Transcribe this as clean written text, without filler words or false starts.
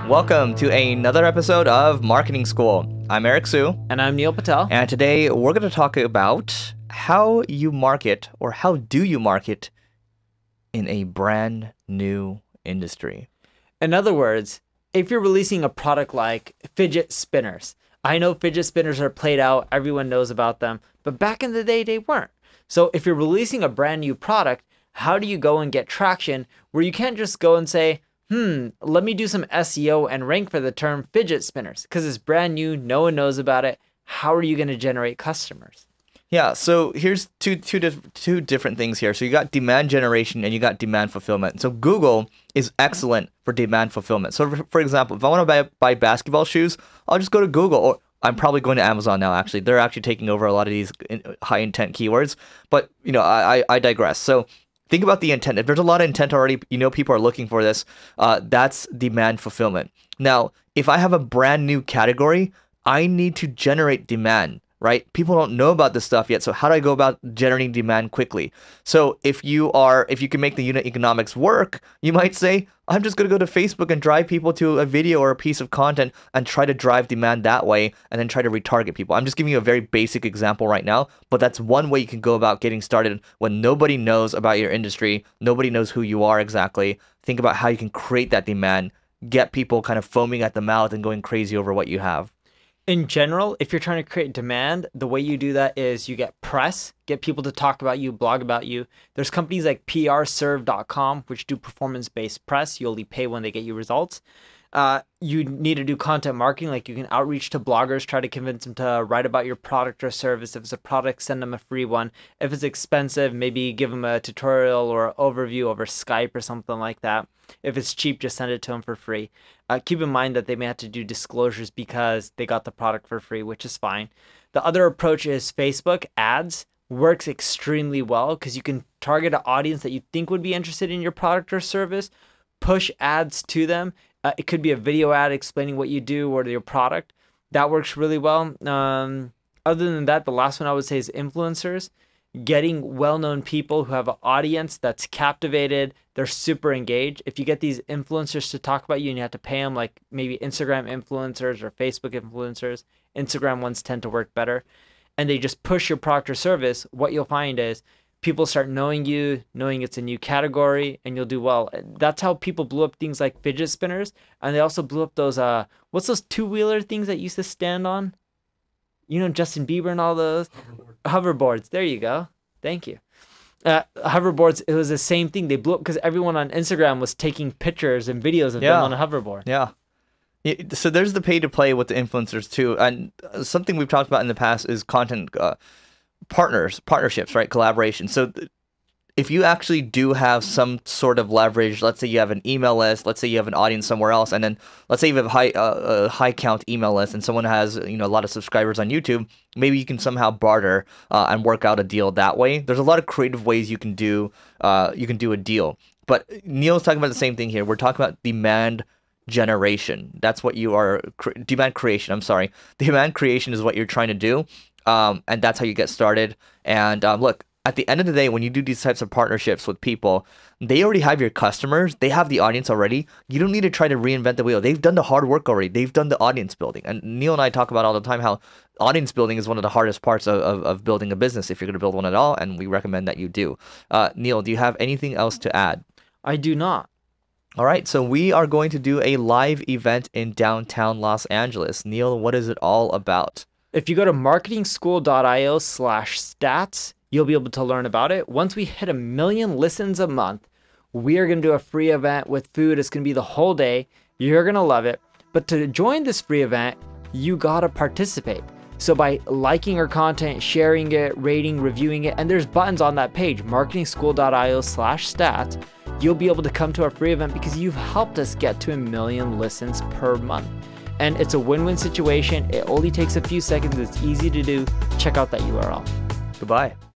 Welcome to another episode of Marketing School. I'm Eric Siu. And I'm Neil Patel. And today we're going to talk about how you market, or how do you market in a brand new industry. In other words, if you're releasing a product like fidget spinners, I know fidget spinners are played out, everyone knows about them, but back in the day, they weren't. So if you're releasing a brand new product, how do you go and get traction where you can't just go and say, let me do some SEO and rank for the term fidget spinners because it's brand new, no one knows about it. How are you going to generate customers? Yeah, so here's two different things here. So you got demand generation and you got demand fulfillment. So Google is excellent for demand fulfillment. So for example, if I want to buy basketball shoes, I'll just go to Google, or I'm probably going to Amazon now, actually. They're actually taking over a lot of these high intent keywords. But, I digress. So think about the intent. If there's a lot of intent already, people are looking for this, that's demand fulfillment. Now, if I have a brand new category, I need to generate demand, right? People don't know about this stuff yet. So how do I go about generating demand quickly? So if you can make the unit economics work, you might say, I'm just going to go to Facebook and drive people to a video or a piece of content and try to drive demand that way and then try to retarget people. I'm just giving you a very basic example right now, but that's one way you can go about getting started when nobody knows about your industry, nobody knows who you are exactly. Think about how you can create that demand, get people kind of foaming at the mouth and going crazy over what you have. In general, if you're trying to create demand, the way you do that is you get press, get people to talk about you, blog about you. There's companies like prserve.com, which do performance-based press. You only pay when they get you results. You need to do content marketing, like you can outreach to bloggers, try to convince them to write about your product or service. If it's a product, send them a free one. If it's expensive, maybe give them a tutorial or overview over Skype or something like that. If it's cheap, just send it to them for free. Keep in mind that they may have to do disclosures because they got the product for free, which is fine. The other approach is Facebook ads. Works extremely well because you can target an audience that you think would be interested in your product or service, push ads to them. It could be a video ad explaining what you do or your product. That works really well. Other than that, the last one I would say is influencers. Getting well-known people who have an audience that's captivated, they're super engaged. If you get these influencers to talk about you and you have to pay them, like maybe Instagram influencers or Facebook influencers, Instagram ones tend to work better, and they just push your product or service, what you'll find is people start knowing you, knowing it's a new category, and you'll do well. That's how people blew up things like fidget spinners, and they also blew up those, what's those two-wheeler things that used to stand on? Justin Bieber and all those? Hoverboards. There you go. Thank you. Hoverboards, it was the same thing. They blew up because everyone on Instagram was taking pictures and videos of them on a hoverboard. Yeah. So there's the pay to play with the influencers too. And something we've talked about in the past is content partnerships, right? Collaboration. So if you actually do have some sort of leverage, let's say you have an email list, let's say you have an audience somewhere else, and then let's say you have a high count email list and someone has a lot of subscribers on YouTube, maybe you can somehow barter and work out a deal that way. There's a lot of creative ways you can do a deal. But Neil's talking about the same thing here. We're talking about demand generation. That's what you are, demand creation, I'm sorry. Demand creation is what you're trying to do, and that's how you get started. And look, at the end of the day, when you do these types of partnerships with people, they already have your customers. They have the audience already. You don't need to try to reinvent the wheel. They've done the hard work already. They've done the audience building. And Neil and I talk about all the time how audience building is one of the hardest parts of building a business if you're going to build one at all, and we recommend that you do. Neil, do you have anything else to add? I do not. All right, so we are going to do a live event in downtown Los Angeles. Neil, what is it all about? If you go to marketingschool.io/stats, you'll be able to learn about it. Once we hit 1 million listens a month, we are going to do a free event with food. It's going to be the whole day. You're going to love it. But to join this free event, you got to participate. So by liking our content, sharing it, rating, reviewing it, and there's buttons on that page, marketingschool.io/stats, you'll be able to come to our free event because you've helped us get to 1 million listens per month. And it's a win-win situation. It only takes a few seconds. It's easy to do. Check out that URL. Goodbye.